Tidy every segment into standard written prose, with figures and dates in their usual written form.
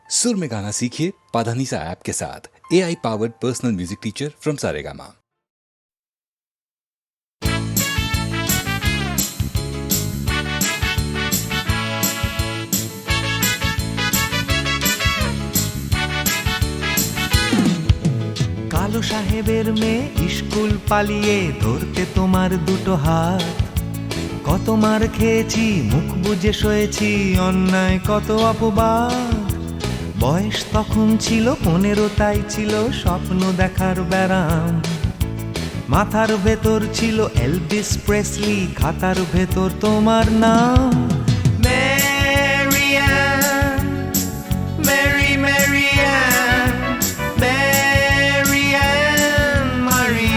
सुर में गाना सीखिए पाधानीसा ऐप के साथ। AI powered personal music teacher from Saregama. কালো সাহেবের মেয়ে স্কুল পালিয়ে ধরতে তোমার দুটো হাত, কত মার খেয়েছি মুখ বুজে সয়েছি অন্যায় কত অপবাদ। বয়স তখন ছিল 15, তাই ছিল স্বপ্ন দেখার ব্যারাম। মাথার ভেতর ছিল এলভিস প্রেসলি, খাতার ভেতর তোমার নাম। ম্যারিয়ান, মেরি ম্যারিয়ান, ম্যারিয়ান মারি,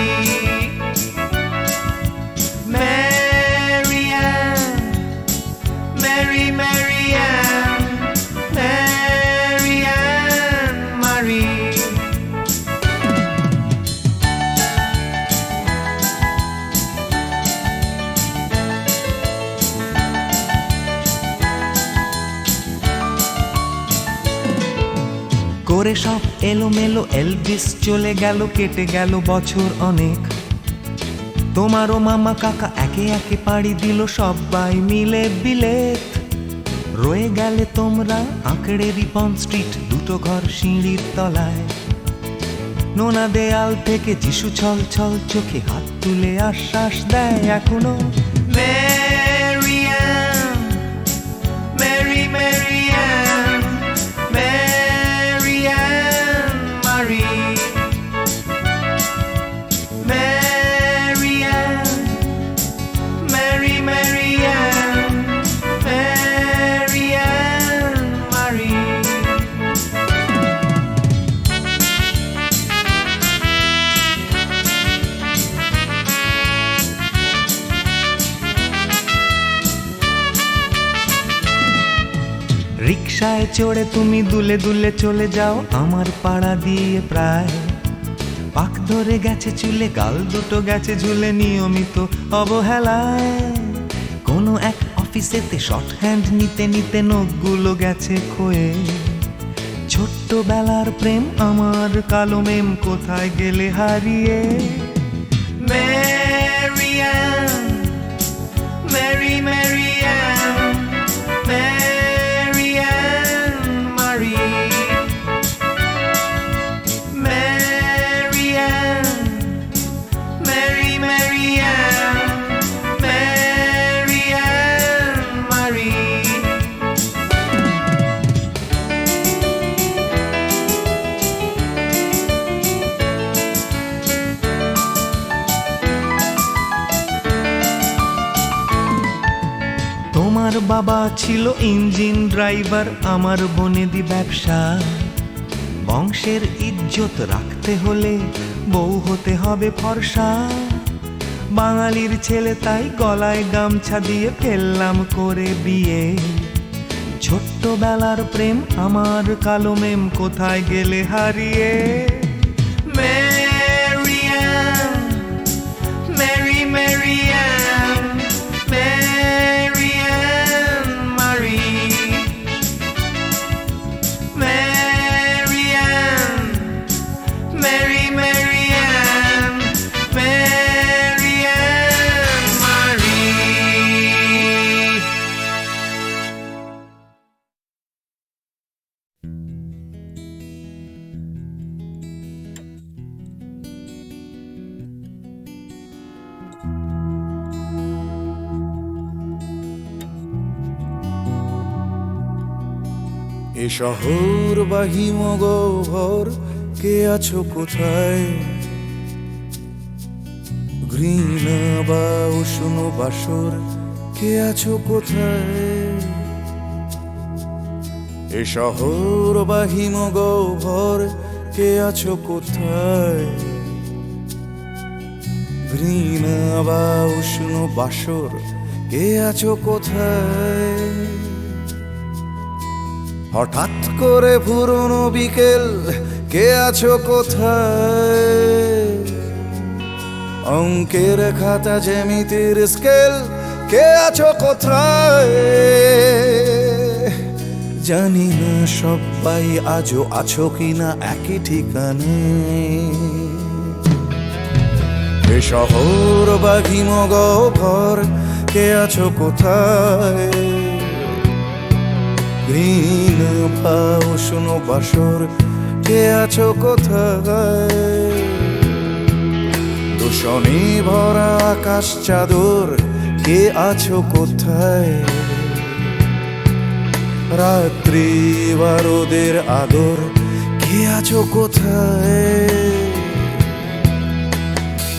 ম্যারিয়ান, মেরি ম্যারিয়ান, ম্যারিয়ান মারি। করে সব এলোমেলো এলভিস চলে গেল, কেটে গেল বছর অনেক। তোমারও মামা কাকা একে একে পাড়ি দিল, সবাই মিলে বিলেত। রয়ে গেলে তোমরা আঁকড়ে রিপন স্ট্রিট, দুটো ঘর সিঁড়ির তলায়। নোনা দেয়াল থেকে যিশু ছল ছল চোখে হাত তুলে আশ্বাস দেয় এখনো। ম্যারিয়ান, মেরি ম্যারিয়ান, ম্যারিয়ান মারি, ম্যারিয়ান, মেরি ম্যারিয়ান, ম্যারিয়ান মারি। রিকশায় চড়ে তুমি দুলে দুলে চলে যাও আমার পাড়া দিয়ে প্রায়। পাক ধরে গেছে চুলে, গাল দুটো গেছে ঝুলে নিয়মিত অবহেলায়। কোনো এক অফিসেতে শর্ট হ্যান্ড নিতে নিতে নখগুলো গেছে ক্ষয়ে। ছোট্টবেলার প্রেম আমার কালো মেম কোথায় গেলে হারিয়ে। ম্যারিয়ান, মেরি ম্যারিয়ান, ম্যারিয়ান মারি, ম্যারিয়ান, মেরি ম্যারিয়ান, ম্যারিয়ান মারি। তোমার বাবা ছিল ইঞ্জিন ড্রাইভার, আমার বনেদি ব্যবসা। বংশের ইজ্জত রাখতে হলে বউ হতে হবে ফর্সা। বাঙালির ছেলে তাই গলায় গামছা দিয়ে ফেললাম করে বিয়ে। ছোট্টবেলার প্রেম আমার কালো মেম কোথায় গেলে হারিয়ে। ম্যারিয়ান, মেরি ম্যারিয়ান, ম্যারিয়ান মারি, ম্যারিয়ান, মেরি ম্যারিয়ান, ম্যারিয়ান মারি। এ শহর বা হিমগহ্বর, কে আছো কোথায়? ঘৃণা বা উষ্ণ বাসর, কে আছো কোথায়? এ শহর বা হিমগহ্বর, কে আছো কোথায়? ঘৃণা বা উষ্ণ বাসর, কে আছো কোথায়? হঠাৎ করে পুরনো বিকেল, কে আছো কোথায়? অঙ্কের খাতা জ্যামিতির স্কেল, কে আছো কোথায়? জানি না শব্দ সবাই আজও আছো কিনা একই ঠিকানে এ শহর বা হিমগহ্বর কে আছো কোথায় গ্রীন বা উষ্ণ বাসর কে আছো কোথায় দূষণে ভরা আকাশ চাদর কে আছো কোথায় রাত্রি বা রোদের আদর কে আছো কোথায়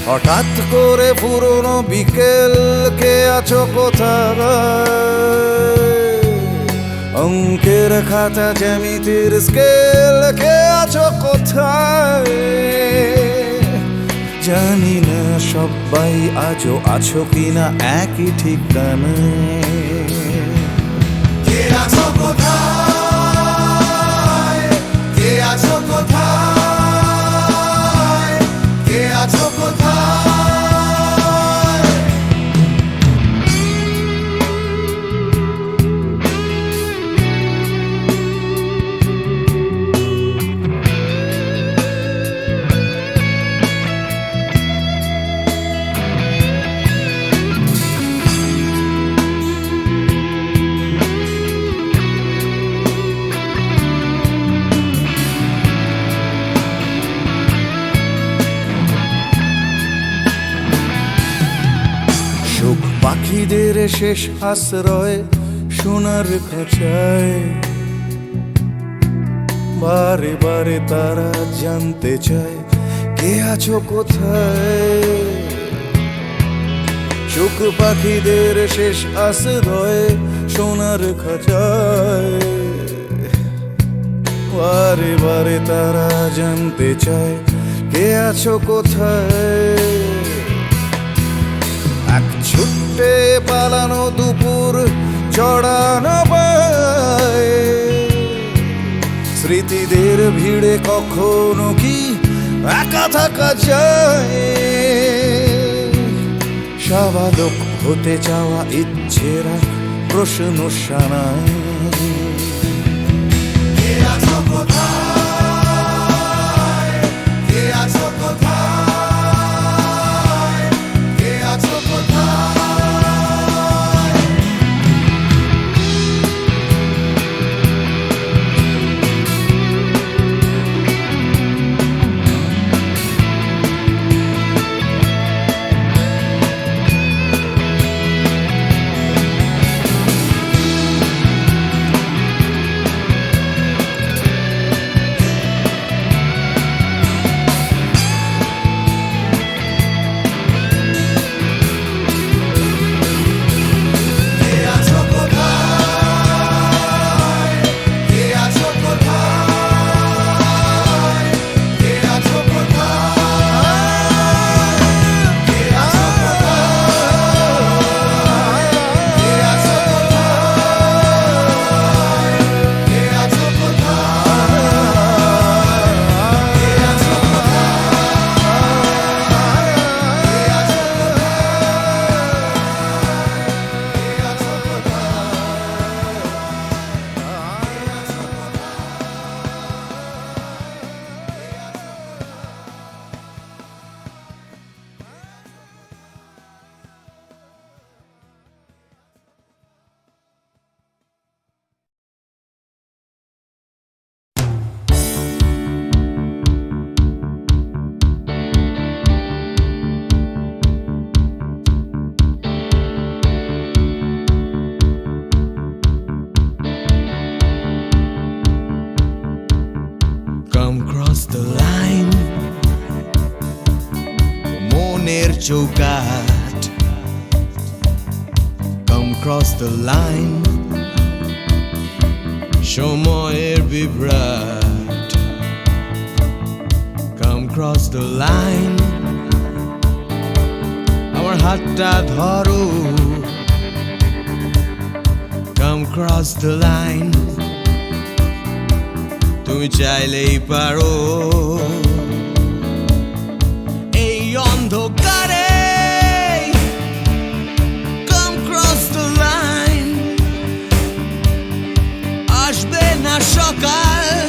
হঠাৎ করে পুরনো বিকেল কে আছো কোথায় অঙ্কের খাতা জ্যামিতির স্কেল কে আছো কোথায় জানি না সবাই আজও আছো কিনা একই ঠিকানায় কে আছো কোথায় কে আছো কোথায় কে আছো কোথায় পাখিদের শেষ আশ্রয় সোনার খাঁচায় বারে বারে তারা জানতে চায় কে আছো কোথায় সুখ পাখিদের শেষ আশ্রয় সোনার খাঁচায় বারে বারে তারা জানতে চায় কে আছো কোথায় এক ছুটে পালানো দুপুর চড়ানো পায় স্মৃতিদের ভিড়ে কখনো কি একা থাকা যায় স্বাভাবিক হতে চাওয়া ইচ্ছেরা প্রশ্ন শানায় কে আছো কোথায় কে আছো কোথায় কে আছো কোথায় চৌকাঠ Come cross the line সময়ের বিভ্রাট Come cross the line আমার হাতটা ধরো Come cross the line তুমি চাইলেই পারো এই অন্ধকারে Come cross the line আসবে না সকাল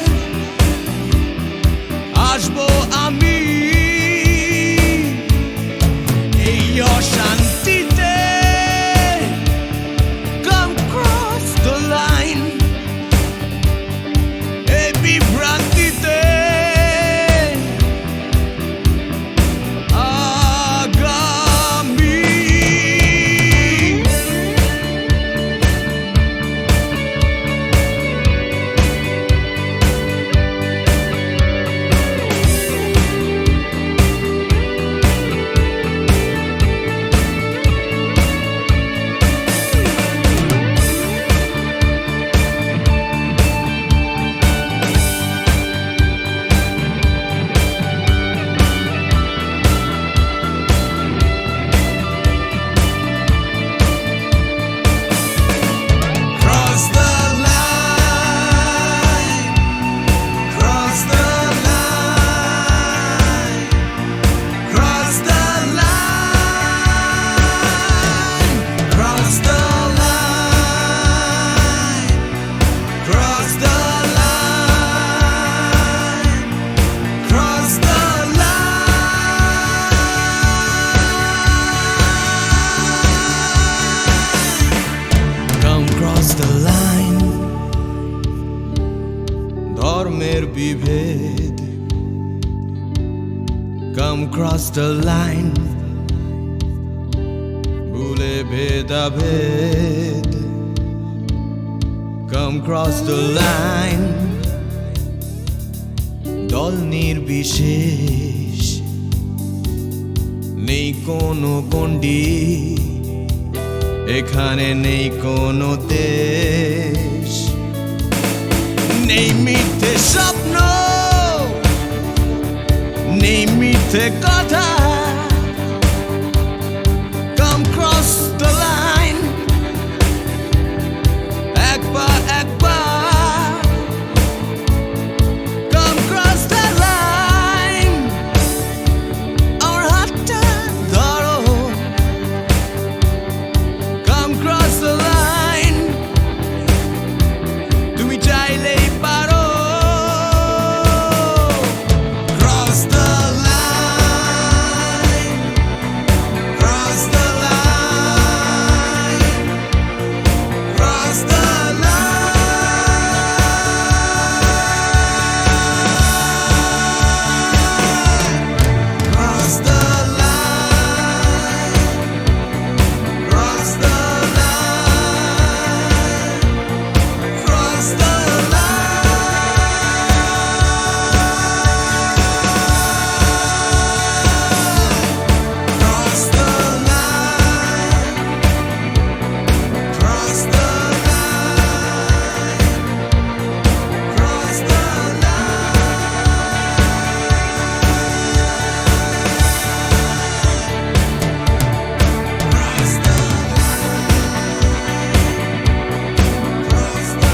ধর্মের বিভেদ Come cross the line ভুলে ভেদাভেদ Come cross the line দল নির্বিশেষ নেই কোনো গণ্ডি এখানে নেই কোনো দেশ নেই মিথ্যে স্বপ্ন নেই মিথ্যে কথা Come cross the line একবার Come cross the line আমার হাতটা ধরো Come cross the line তুমি চাইলেই পারো Cross the line Cross the line Cross the line Cross the line Cross the line Cross the line Cross the line Cross the line Cross the Cross the Cross the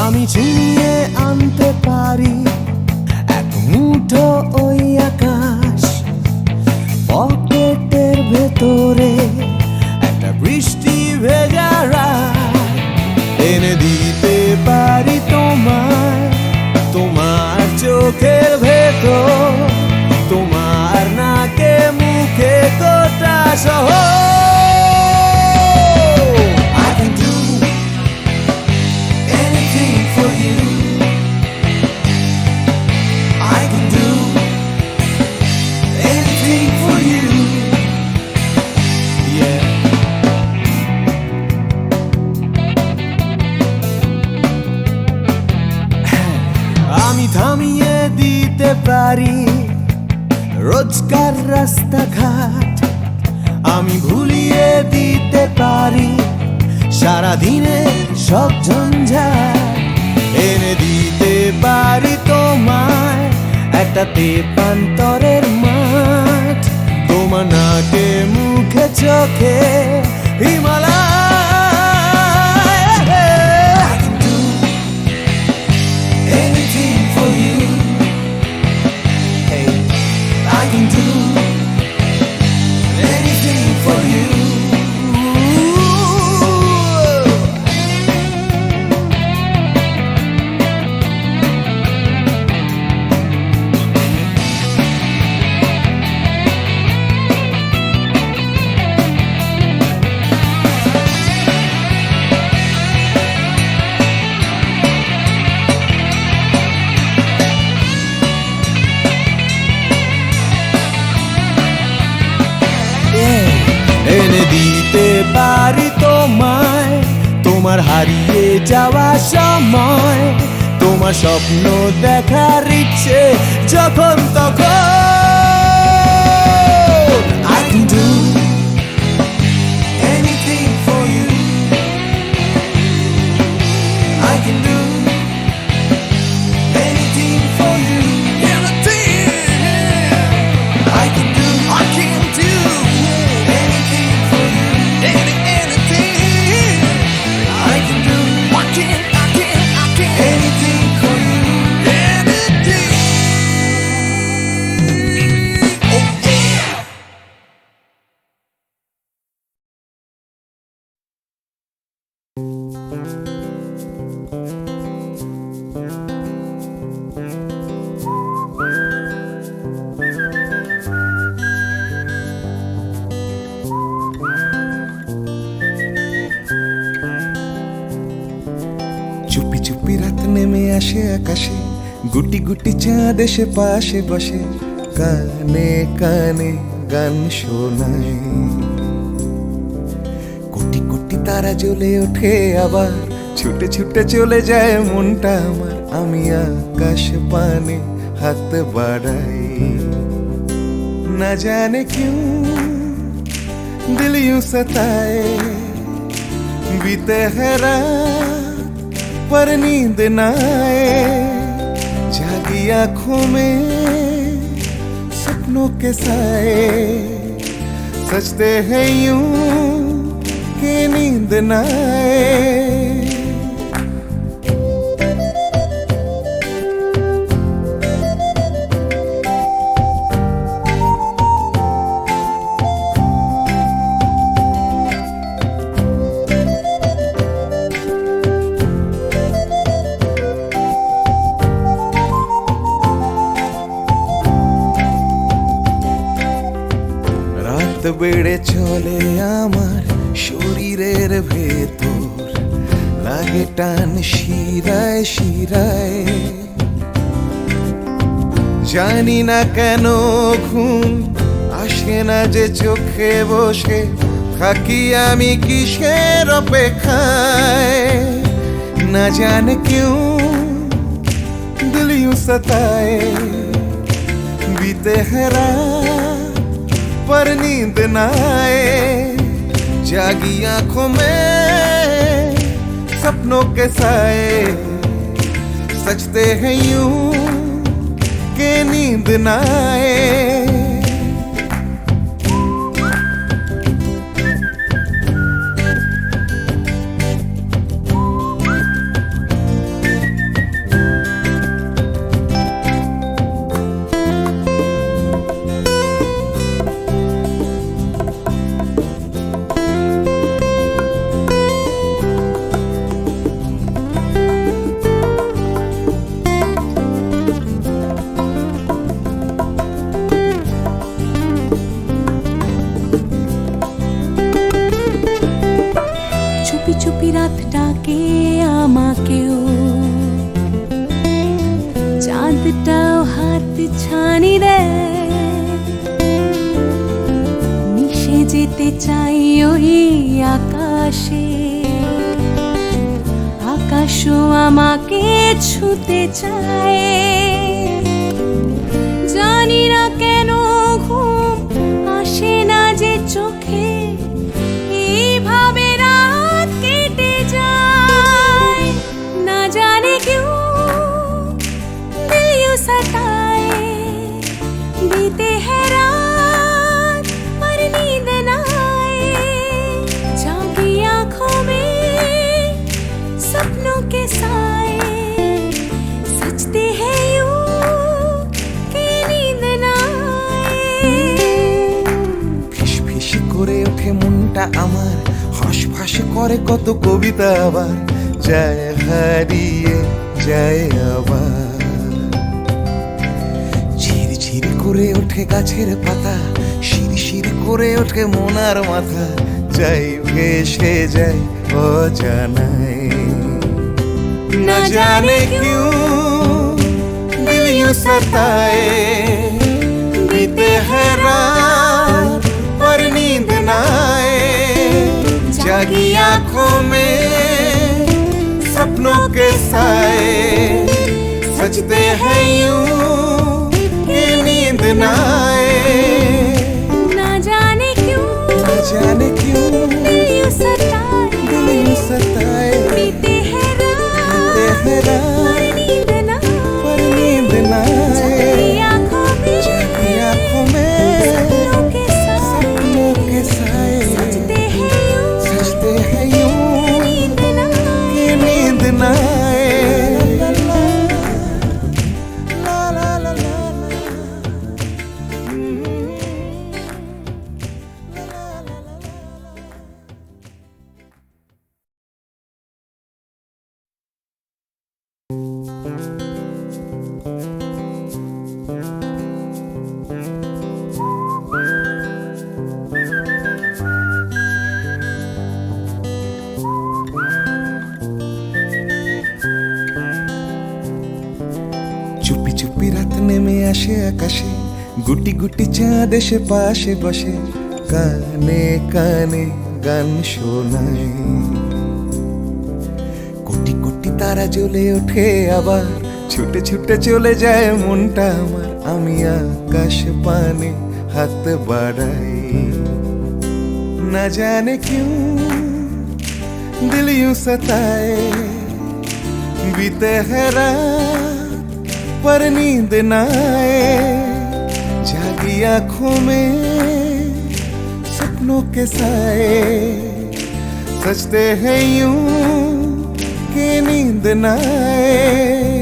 আমি ছিনিয়ে আনতে পারি এক মুঠো ওই আকাশ পকেটের ভেতরে একটা বৃষ্টি ভেজা রাত এনে দিতে পারি তোমায় তোমার চোখের ভেতর তোমার নাকে মুখে গোটা শহর I can do anything for you. I can do anything for you. Yeah. আমি থামিয়ে দিতে পারি রোজকার রাস্তাঘাট আমি ভুলিয়ে দিতে পারি সারাদিনে সব ঝঞ্ঝাট এনে দিতে পারি তোমায় একটা তেপান্তরের মাঠ তোমার নাকে মুখে চোখে Himalaya I can do anything for you. Hey, I can do anything for you. এনে দিতে পারি তোমায় তোমার হারিয়ে যাওয়া সময় তোমার স্বপ্ন দেখার ইচ্ছে যখন তখন I আকাশে আকাশে গুটি গুটি চাঁদ এসে পাশে বসে কানে কানে গান শোনায়। কোটি কোটি তারা জ্বলে ওঠে আবার ছুটে ছুটে চলে যায় মনটা আমার। আমি আকাশ পানে হাত বাড়াই। না জানে क्यों दिल यूं सताए, बीते है रात पर नींद न आए। जागी आंखों में सपनों के साए, सजते हैं यूं कि नींद न आए। রাত বেড়ে চলে আমার শরীরের ভেতর, লাগে টান শিরায় শিরায়। জানি না কেন ঘুম আসে না যে চোখে বসে থাকি আমি কিসের অপেক্ষায়। না জানে क्यों दिल यूं सताए, बीते है रात पर नींद न आए। जागी आंखों में सपनों के साए, सजते हैं यूं कि नींद न आए। চুপি চুপি রাত ডাকে আমাকেও, চাঁদটাও হাত ছানি দেয়। মিশে যেতে চাই ওই আকাশে, আকাশও আমাকে ছুতে চায়। জানি না কেন ঘুম আসে না যে চোখে, এইভাবে রাত কেটে যায়। না জানে क्यों दिल यूं सताए, बीते है रात पर नींद न आए। जागी आंखों में सपनों के साए, सजते हैं यूं कि नींद न आए। ফিস ফিস করে ওঠে মনটা আমার, হাঁস করে কত কবিতা আবার যায় হারিয়ে যায় আবার। ঝিরঝির করে ওঠে গাছের পাতা, শিরশির করে ওঠে মনার মাথা, যাই ভেসে যায় অজানায়। না জানে क्यों दिल यूं सताए, बीते है रात पर नींद न आए। जागी आंखों में सपनों के साए, सजते हैं यूं कि नींद न आए। ना जाने क्यों दिल यूं सताए, बीते है बीते है रात पर नींद न आए। जागी आंखों में सपनों के साए, सजते हैं यूं कि नींद न आए। ला ला ला ला ला। আসে আকাশে, গুটি গুটি চাঁদ এসে পাশে বসে, কানে কানে গান শোনায়। কোটি কোটি তারা জ্বলে ওঠে আবার, ছুটে ছুটে চলে যায় মনটা আমার। আমি আকাশ পানে হাত বাড়াই, না জানে क्यों दिल यूं सताए, बीते है रात पर नींद न आए, जागी आंखों में सपनों के साए, सजते हैं यूं कि नींद न आए।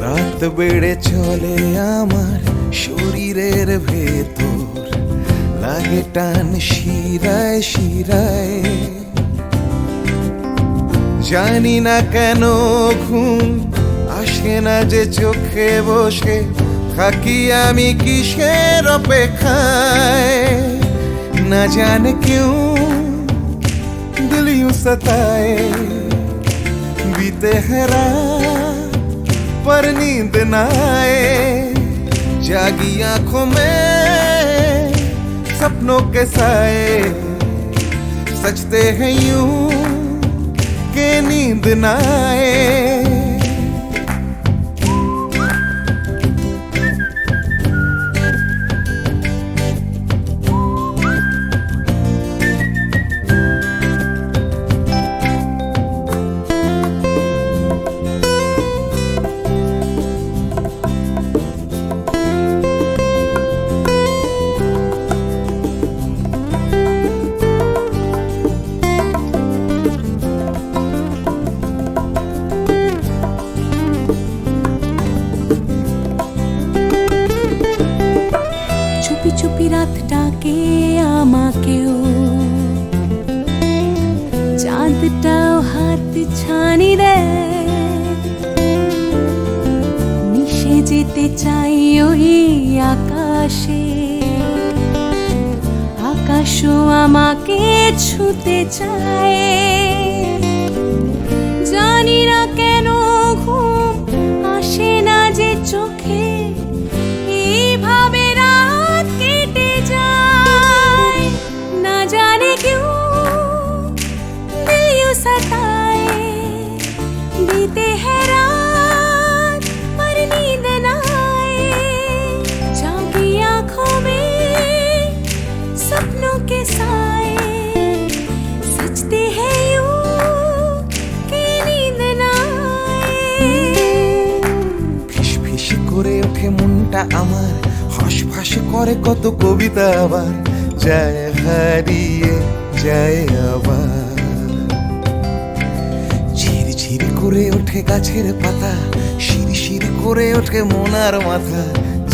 রাত বেড়ে চলে আমার শরীরের ভেতর, লাগে টান শিরায় শিরায়, জানি না কেন ঘুম আসে না যে চোখে বসে, থাকি আমি কিসের অপেক্ষায়, না জানে क्यों दिल यूं सताए, बीते है रात पर नींद न आए, जागी आंखों में सपनों के साए, सजते हैं यूं कि नींद न आए। চুপি চুপি রাত ডাকে আমাকেও, চাঁদটাও হাত ছানি দেয়, মিশে যেতে চাই ওই আকাশে, আকাশও আমাকে ছুতে চায়, জানি না কেন ঘুম আসে না যে চোখে, এইভাবে রাত কেটে যায়, না জানে क्यों दिल यूं सताए, बीते है रात पर नींद न आए, जागी आंखों में सपनों के साए, सजते हैं यूं कि नींद न आए। ফিস ফিস করে ওঠে মনটা আমার, হাঁস করে কত কবিতা আবার, যায় হারিয়ে যায় আবার, ঝিরঝির করে ওঠে গাছের পাতা, শিরশির করে ওঠে মনার মাথা,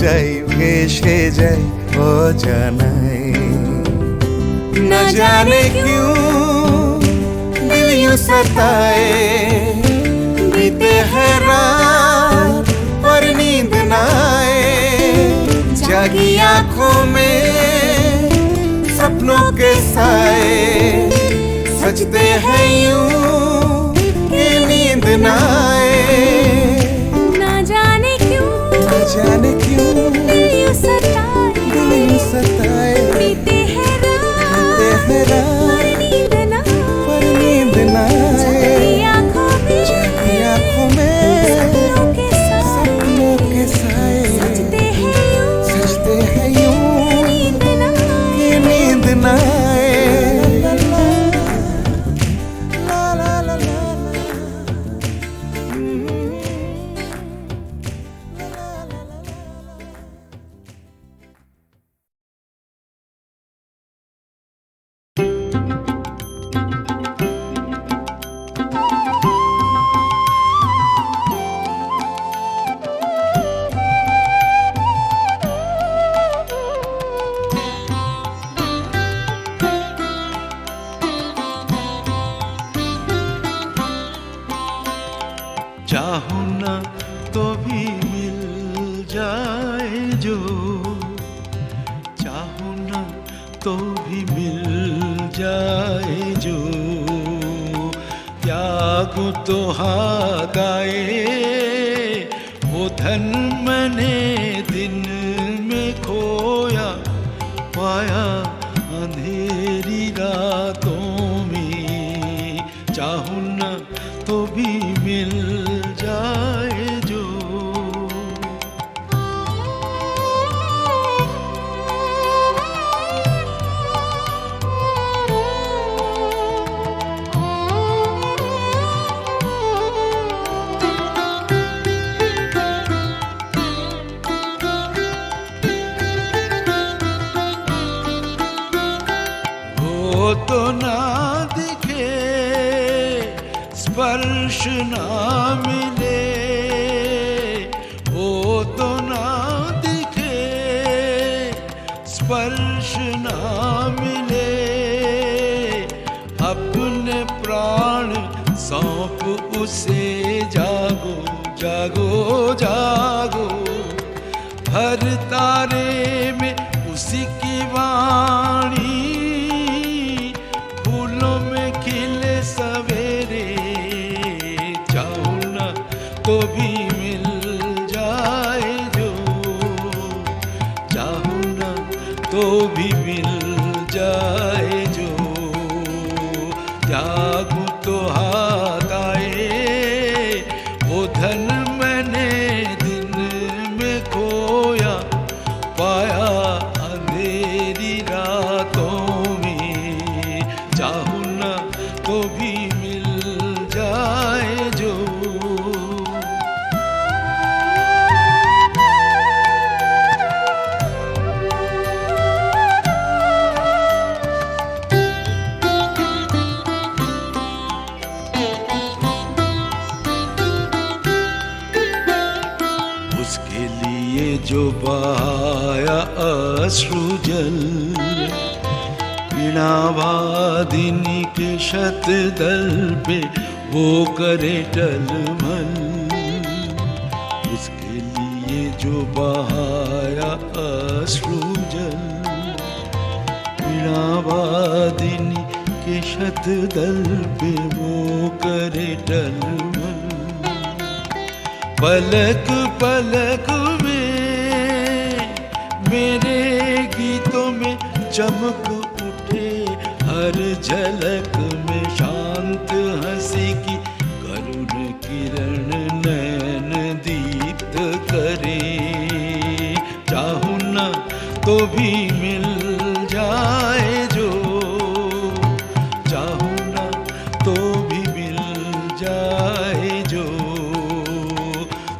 যাই ভেসে যায় অজানায়, না জানে क्यों दिल यूं सताए, बीते है रात पर नींद न आए, जागी आंखों में सपनों के साए, सजते हैं यूं कि नींद न आए, ना जाने क्यों दिल यूं सताए, बीते है रात पर नींद न आए, जागी आंखों में सपनों के साए, सजते हैं यूं कि नींद न आए। ला ला ला ला ला। चाहो ना तो भी मिल जाए जो, चाहो ना तो भी मिल जाए जो, त्याग तो हाथ आए वो धन मैंने दिन में खोया, पाया अंधेरी रातों में, चाहूं ना तो भी मिल जाए जो। वो तो ना दिखे, स्पर्श ना मिले, वो तो ना दिखे, स्पर्श ना मिले, अपने प्राण सौंप उसे, जागो जागो जागो, हर तारे में उसी की वाणी, फूलों में खिले सवेरे, चाहूं ना तो भी मिल जाए जो, चाहूं ना तो भी मिल जाए जो, त्यागूं तो हाथ आए वो धन मैंने दिन में खोया, पाया अंधेरी रातों में, चाहूं ना तो भी मिल जाए जो। उसके लिए जो बहाया अश्रु जल, वीणावादिनी के शतदल पे वो करे टलमल, उसके लिए जो बहाया अश्रु जल, वीणावादिनी के शतदल पे वो करे टलमल, पलक पलक में मेरे गीतों में चमक उठे, हर झलक में शांत हंसी की करुण किरण नैन दीप्त करे, चाहूं ना तो भी मिल जाए जो, चाहूं ना तो भी मिल जाए जो,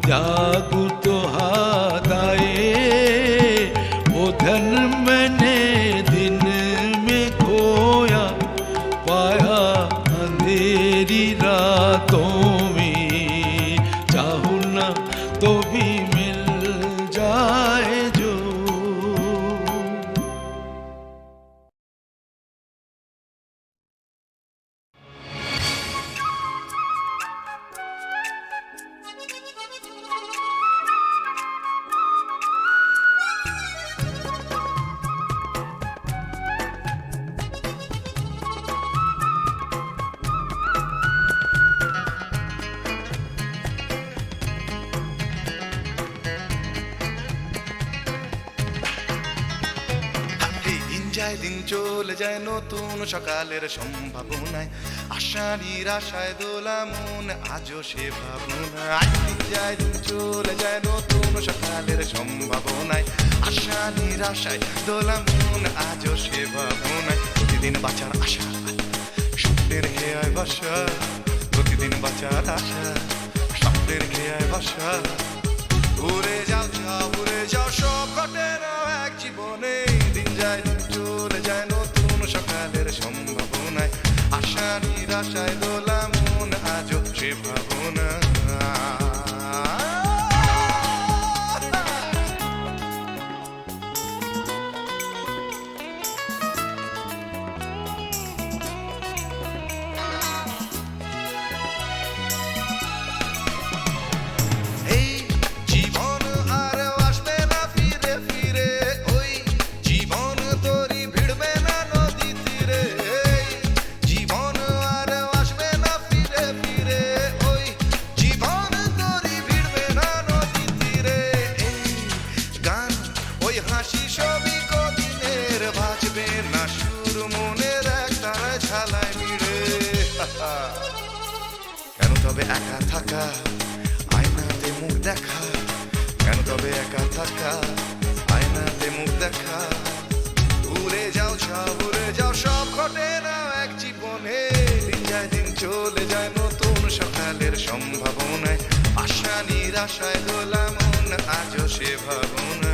त्यागूं तो हाथ आए वो धन मैंने दिन में खोया, पाया अंधेरी रातों में, चाहूं ना तो भी मिल जाए जो। যায় দিন চলে যায় নতুন সকালের সম্ভাবনায়, আশা নিরাশায় দোলা মন আজও সে ভাবনায়, দিন যায় দিন চলে যায় নতুন সকালের সম্ভাবনায়, আশা নিরাশায় দোলা মন আজও সে ভাবনায়, প্রতিদিন বাঁচার আশা স্বপ্নের খেয়ায় বাসা, প্রতিদিন বাঁচার আশা স্বপ্নের খেয়ায় বাসা, উড়ে যাও যাও উড়ে যাও সব ঘটে না এক জীবনে, দিন যায় দিন চলে যায় নতুন সকালের সম্ভাবনায়, আশা নিরাশায় দোলা মন আজও সে ভাবনা। একা থাকা, আয়নাতে মুখ দেখা, কেন তবে একা থাকা, আয়নাতে মুখ দেখা, ভুলে যাও ভুলে যাও সব ঘটে না এক জীবনে, দিন যায় দিন চলে যায় নতুন সকালের সম্ভাবনায়, আশা নিরাশায় দোলা মন আজও সে ভাবনা।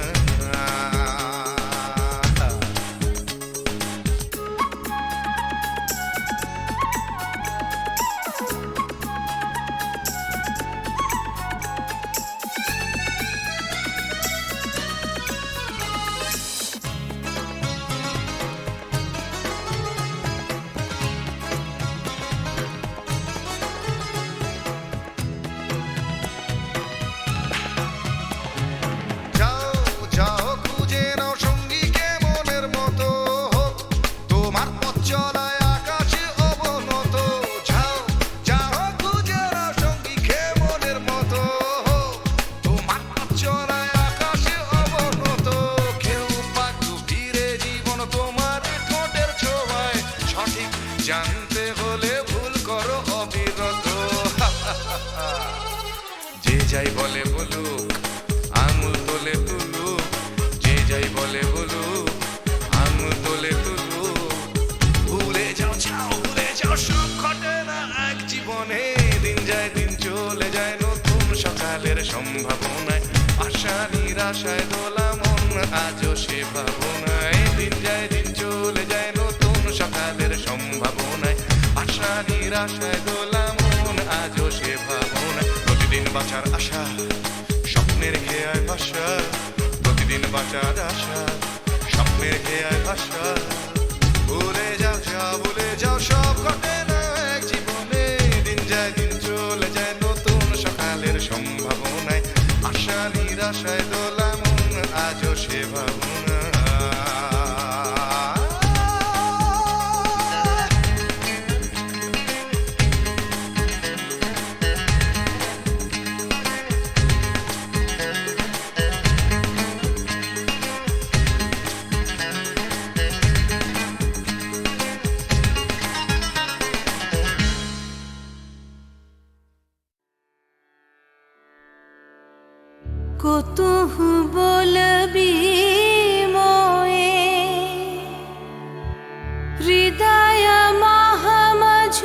জানতে হলে ভুল করো অবিরত, যে যাই বলে বলুক আঙুল তোলে তুলুক, যে যাই বলে বলুক আঙুল তোলে তুলুক, ভুলে যাও ভুলে যাও সব ঘটে না এক জীবনে, দিন যায় দিন চলে যায় নতুন সকালের সম্ভাবনায়, আশা নিরাশায় দোলা মন আজও সে ভাবনায়, দিন যায় দিন চলে যায় নতুন সকালের সম্ভাবনায়, আশা নিরাশায় দোলা মন আজও সে ভাবনায়, প্রতিদিন বাঁচার আশা স্বপ্নের খেয়ায় ভাষা, প্রতিদিন বাঁচার আশা স্বপ্নের খেয়ায় ভাষা, ভুলে যাও ভুলে যাও সব ঘটে না এক জীবনে, দিন যায় দিন চলে যায় নতুন সকালের সম্ভাবনায়, আশা নিরাশায় দোলা মন আজও সে ভাবনা। কতহু বলবি মোয়ে হৃদয় মহামঝ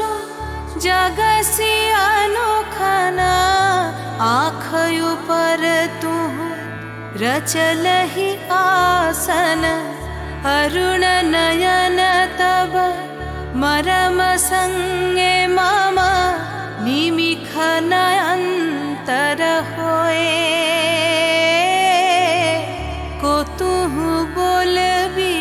जगसी अनोखना आँख पर तू रचलहि आसन अरुण नयन तब मरम संगे मम निमिख नयंतर होए को तू बोलबी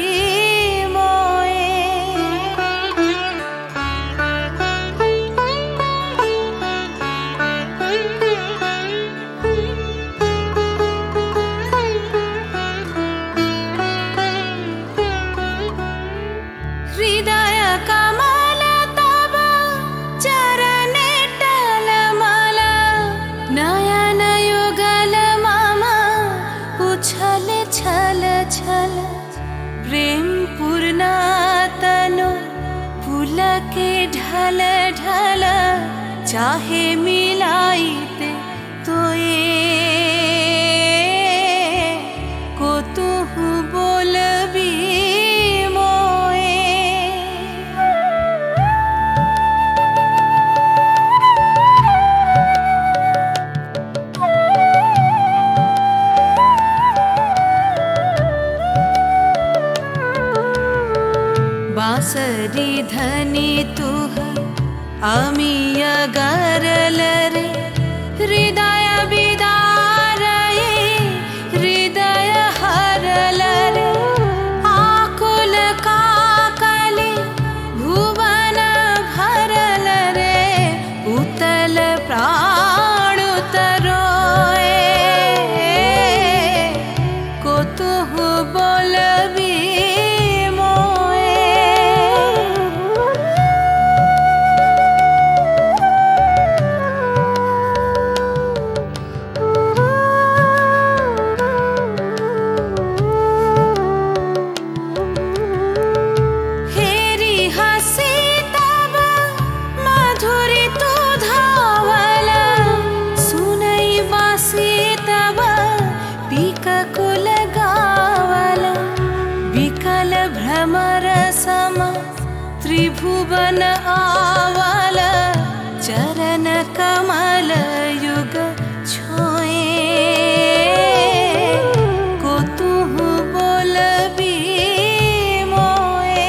हृदय कमल तब चरणे टलमल नयन युगल मम उछल छल छल प्रेम पूर्ण तनु पुलके ढल ढल चाहे मिलाइते तोए को तू बोलबी बांसरी धनी तू आमी अगरल रे भुवन आवल चरण कमल युग छोए को तुहु बोलबी मोए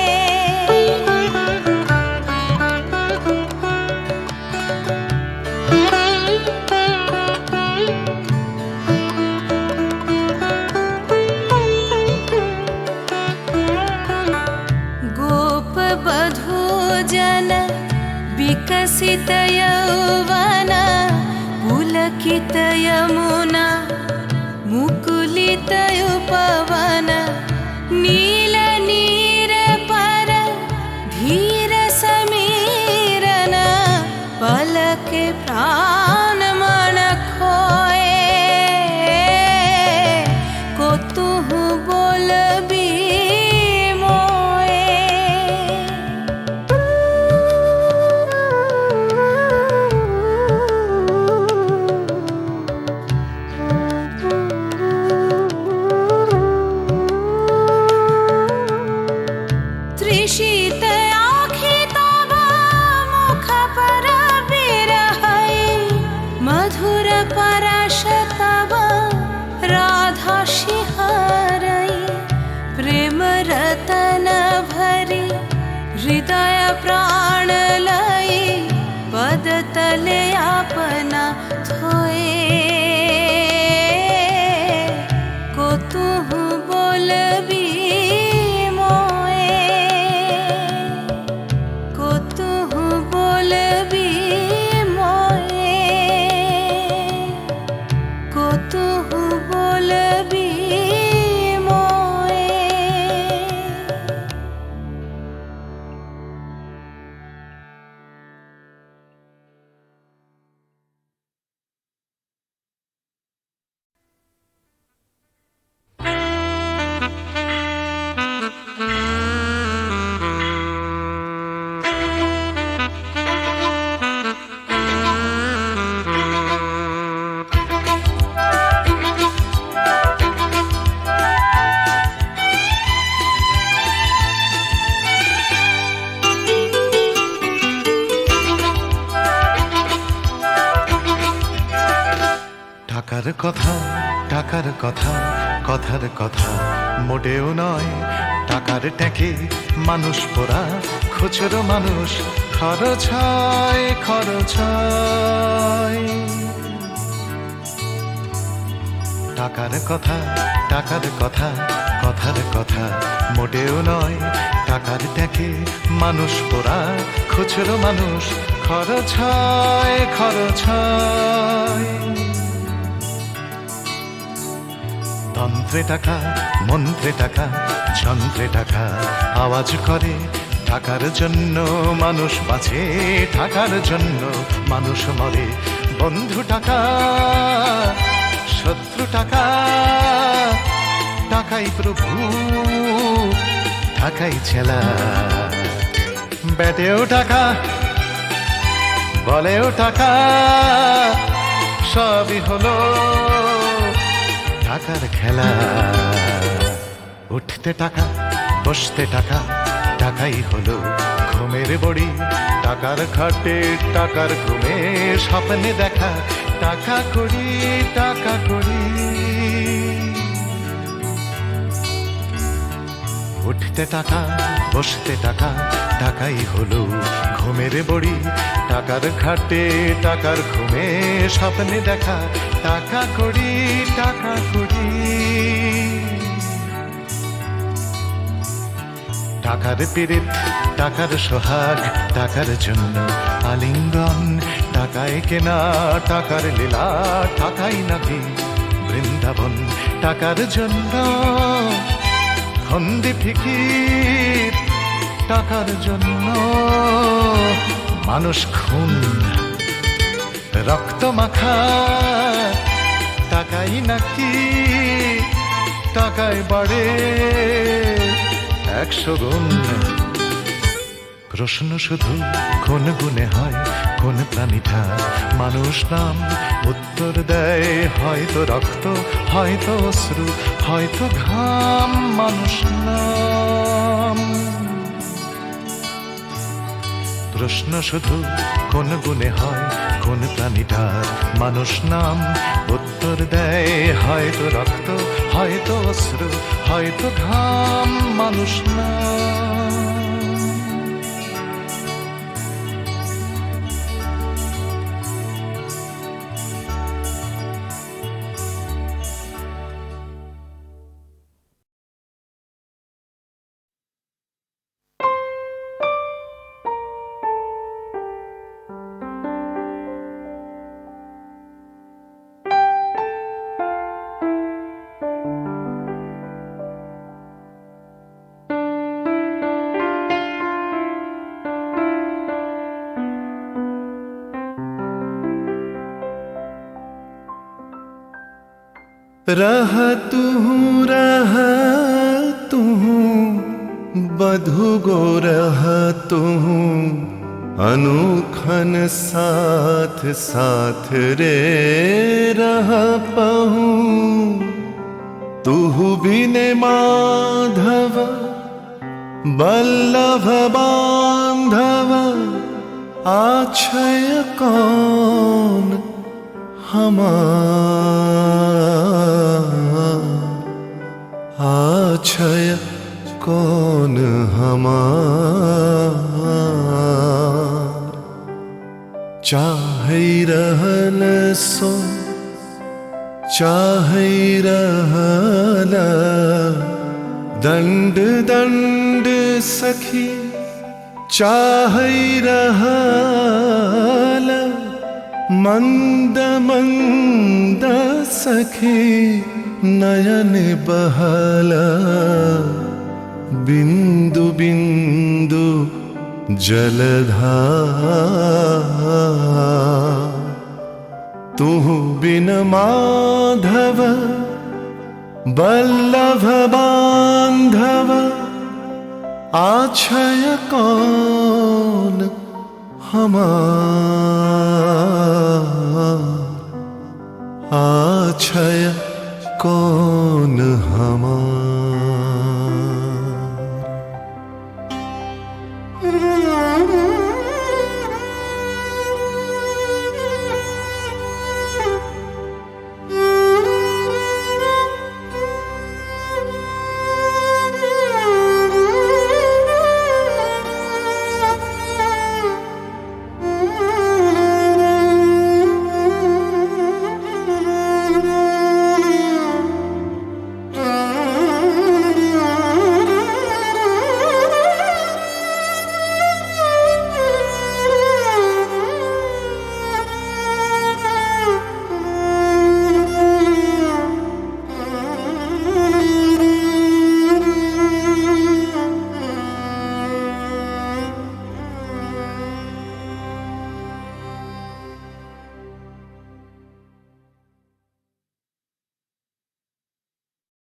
गोप बधू जन विकसित यौवन पुलकित यमुना मुकुलित उपवन नील नीर पर धीर समीरन पलक प्राण मन खोए को तुहु बोलबी त्रिशीत आँखि तब मुख पर बिरहै मधुर परश तब राधा शिहरै प्रेम रतन भरी हृदय प्राण लई पद तले अपना थोए को तुहु बोलबी টাকার কথা টাকার কথা কথার কথা মোটেও নয় টাকার ট্যাঁকে মানুষ পোড়া খুচরো মানুষ খরচ হয় খরচ হয় টাকার কথা টাকার কথা কথার কথা মোটেও নয় টাকার ট্যাঁকে মানুষ পোড়া খুচরো মানুষ খরচ হয় খরচ হয় তন্ত্রে টাকা মন্ত্রে টাকা যন্ত্রে টাকা আওয়াজ করে টাকার জন্য মানুষ বাঁচে টাকার জন্য মানুষ মরে বন্ধু টাকা শত্রু টাকা টাকাই প্রভু টাকাই ছেলা ব্যাটেও টাকা বলেও টাকা সবই হলো টাকার খেলা উঠতে টাকা বসতে টাকা টাকাই হলো ঘুমের বড়ি টাকার খাটে টাকার ঘুমে স্বপ্নে দেখা টাকা করি টাকা করি উঠতে টাকা বসতে টাকা টাকাই হলো ঘুমের বড়ি টাকার খাটে টাকার ঘুমে স্বপ্নে দেখা টাকা করি টাকা করি টাকার পীড়িত টাকার সোহাগ টাকার জন্য আলিঙ্গন টাকায় কেনা টাকার লীলা টাকাই নাকি বৃন্দাবন টাকার জন্য খন্দি ফিকির টাকার জন্য মানুষ খুন রক্ত মাখা টাকাই নাকি টাকায় বাড়ে 100 গুণ প্রশ্ন শুধু কোন গুণে হয় কোন প্রাণীটা মানুষ নাম উত্তর দেয় হয়তো রক্ত হয়তো অশ্রু হয়তো ঘাম মানুষ নাম প্রশ্ন শুধু কোন গুণে হয় কোন প্রাণীটার মানুষ নাম, উত্তর দেয় হয়তো রক্ত, হয়তো অশ্রু, হয়তো ঘাম, মানুষ নাম। रह तू बधु गो रह तू अनुखन साथ साथ रे रह पहू तू बिने माधव बल्लभ बांधव आछय कौन आछय कौन हमार। चाहे रहल सो चाहे रहल दंड दंड सखी, चाहे रहल मंद मंद सखी, नयन बहला बिंदु बिंदु जलधार। तू बिन माधव बल्लभ बांधव आछय कौन हमार। आछय कौन हमार।